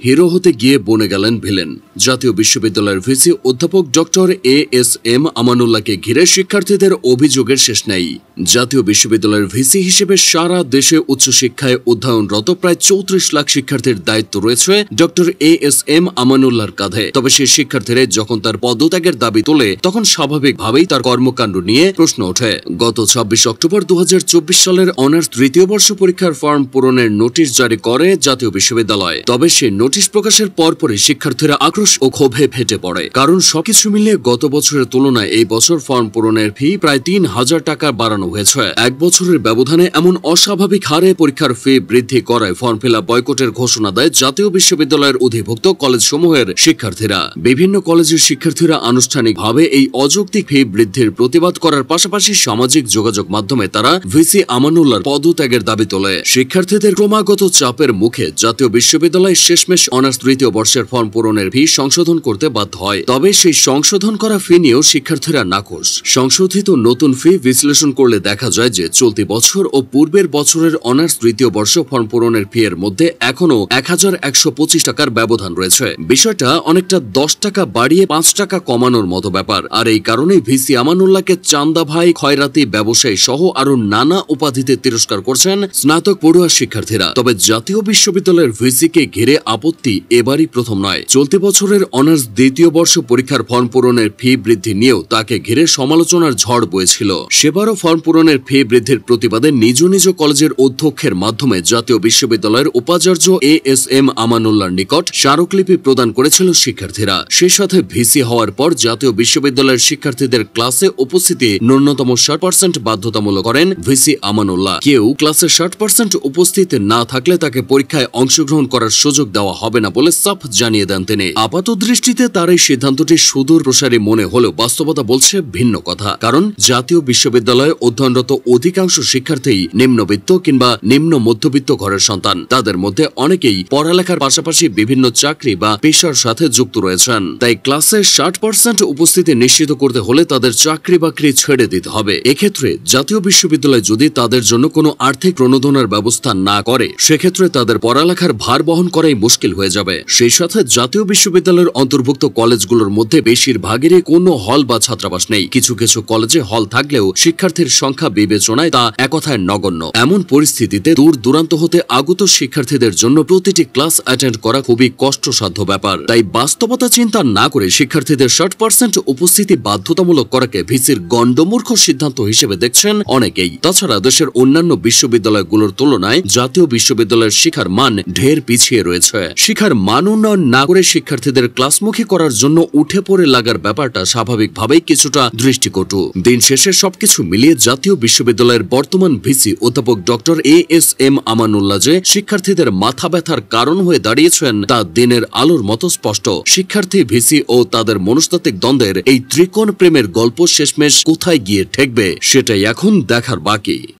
Hero হতে গিয়ে বনে গেলেন ভিলেন। জাতীয় বিশ্ববিদ্যালয়ের ভিসি অধ্যাপক ডক্টর এএসএম আমানুল্লাহকে ঘিরে শিক্ষার্থীদের অভিযোগের শেষ নেই। জাতীয় বিশ্ববিদ্যালয়ের ভিসি হিসেবে সারা দেশে উচ্চশিক্ষায় অধ্যয়নরত প্রায় ৩৪ লাখ শিক্ষার্থীর দায়িত্ব রয়েছে ডক্টর এএসএম আমানুল্লাহর কাঁধে। তবে সেই শিক্ষার্থীরা যখন তার পদত্যাগের দাবি তোলে তখন স্বাভাবিকভাবেই তার কর্মকাণ্ড নিয়ে প্রশ্ন ওঠে। গত ২৬ অক্টোবর ২০২৪ সালের অনার্স তৃতীয় বর্ষ পরীক্ষার ফর্ম পূরণের নোটিশ জারি করে জাতীয় বিশ্ববিদ্যালয়। তবে সেই নোটিশ প্রকাশের পরপরই শিক্ষার্থীরা আক্রোশ ও ক্ষোভে ফেটে পড়ে। কারণ সবকিছু মিলিয়ে গত বছরের তুলনায় এই বছর ফর্ম পূরণের ফি প্রায় ৩,০০০ টাকা বাড়ানো হয়েছে। এক বছরের ব্যবধানে এমন অস্বাভাবিক হারে পরীক্ষার ফি বৃদ্ধি করায় ফর্ম ফিল আপ বয়কটের ঘোষণা দেয় জাতীয় বিশ্ববিদ্যালয়ের অধিভুক্ত কলেজসমূহের শিক্ষার্থীরা। বিভিন্ন কলেজের শিক্ষার্থীরা আনুষ্ঠানিকভাবে এই অযৌক্তিক ফি বৃদ্ধির প্রতিবাদ করার পাশাপাশি সামাজিক যোগাযোগ মাধ্যমে তারা ভিসি আমানুল্লাহর পদত্যাগের দাবি তোলে। শিক্ষার্থীদের ক্রমাগত চাপের মুখে জাতীয় বিশ্ববিদ্যালয় শেষমেশ অনার্স তৃতীয় বর্ষের ফর্ম পূরণের ফি সংশোধন করতে বাধ্য হয়। তবে সেই সংশোধন করা ফি নিয়েও শিক্ষার্থীরা নাখোশ। সংশোধিত নতুন ফি বিশ্লেষণ করলে দেখা যায় যে চলতি বছর ও পূর্বের বছরের অনার্স তৃতীয় বর্ষ ফর্ম পূরণের ফি এর মধ্যে এখনো ১,১২৫ টাকার ব্যবধান রয়েছে। বিষয়টা অনেকটা ১০ টাকা বাড়িয়ে ৫ টাকা কমানোর মতো ব্যাপার। আর এই কারণেই ভিসি আমানুল্লাহকে চান্দা ভাই, খয়রাতি, ব্যবসায়ী সহ আরো নানা উপাধিতে তিরস্কার করছেন স্নাতক পড়ুয়া শিক্ষার্থীরা। তবে জাতীয় বিশ্ববিদ্যালয়ের ভিসিকে ঘিরে আপত্তি এবারই প্রথম নয়। চলতি বছরের অনার্স দ্বিতীয় বর্ষ পরীক্ষার ফর্ম পূরণের ফি বৃদ্ধি নিয়েও তাকে ঘিরে সমালোচনার ঝড় বয়েছিল। সেবারও ফর্ম পূরণের ফি বৃদ্ধির প্রতিবাদে নিজ নিজ কলেজের অধ্যক্ষের মাধ্যমে জাতীয় বিশ্ববিদ্যালয়ের উপাচার্য এএসএম আমানুল্লাহর নিকট স্মারকলিপি প্রদান করেছিল শিক্ষার্থীরা। সেই সাথে ভিসি হওয়ার পর জাতীয় বিশ্ববিদ্যালয়ের শিক্ষার্থীদের ক্লাসে উপস্থিতি ন্যূনতম ৬০% বাধ্যতামূলক করেন ভিসি আমানুল্লাহ। কেউ ক্লাসে ৬০% উপস্থিত না থাকলে তাকে পরীক্ষায় অংশগ্রহণ করার সুযোগ দেওয়া হবে না বলে সাফ জানিয়ে দেন তিনি। আপাত দৃষ্টিতে তার এই সিদ্ধান্তটি সুদূর প্রসারী মনে হলেও বাস্তবতা বলছে ভিন্ন কথা। কারণ জাতীয় বিশ্ববিদ্যালয়ে অধ্যয়নরত অধিকাংশ শিক্ষার্থী নিম্নবিত্ত কিংবা নিম্ন মধ্যবিত্ত ঘরের সন্তান। তাদের মধ্যে অনেকেই পড়ালেখার পাশাপাশি বিভিন্ন চাকরি বা পেশার সাথে যুক্ত রয়েছেন। তাই ক্লাসে ৬০% উপস্থিতি নিশ্চিত করতে হলে তাদের চাকরি বাকরি ছেড়ে দিতে হবে। এক্ষেত্রে জাতীয় বিশ্ববিদ্যালয় যদি তাদের জন্য কোনো আর্থিক প্রণোদনার ব্যবস্থা না করে সেক্ষেত্রে তাদের পড়ালেখার ভার বহন করাই মুশকিল হয়ে যাবে। সেই সাথে জাতীয় বিশ্ববিদ্যালয়ের অন্তর্ভুক্ত কলেজগুলোর মধ্যে বেশিরভাগেরই কোনো হল বা ছাত্রাবাস নেই। কিছু কিছু কলেজে হল থাকলেও শিক্ষার্থীর সংখ্যা বিবেচনায় তা একথায় নগণ্য। এমন পরিস্থিতিতে দূর দূরান্ত হতে আগত শিক্ষার্থীদের জন্য প্রতিটি ক্লাস অ্যাটেন্ড করা খুবই কষ্টসাধ্য ব্যাপার। তাই বাস্তবতা চিন্তা না করে শিক্ষার্থীদের ৬০% উপস্থিতি বাধ্যতামূলক করাকে ভিসির গণ্ডমূর্খ সিদ্ধান্ত হিসেবে দেখছেন অনেকেই। তাছাড়া দেশের অন্যান্য বিশ্ববিদ্যালয়গুলোর তুলনায় জাতীয় বিশ্ববিদ্যালয়ের শিক্ষার মান ঢের পিছিয়ে রয়েছে। শিক্ষার মান উন্নয়ন না করে শিক্ষার্থীদের ক্লাসমুখী করার জন্য উঠে পড়ে লাগার ব্যাপারটা স্বাভাবিকভাবেই কিছুটা দৃষ্টিকটু। দিন শেষে সবকিছু মিলিয়ে জাতীয় বিশ্ববিদ্যালয়ের বর্তমান ভিসি অধ্যাপক ডক্টর এএসএম আমানুল্লাহ যে শিক্ষার্থীদের মাথা ব্যথার কারণ হয়ে দাঁড়িয়েছেন তা দিনের আলোর মতো স্পষ্ট। শিক্ষার্থী, ভিসি ও তাদের মনস্তাত্ত্বিক দ্বন্দ্বের এই ত্রিকোণ প্রেমের গল্প শেষমেশ কোথায় গিয়ে ঠেকবে সেটাই এখন দেখার বাকি।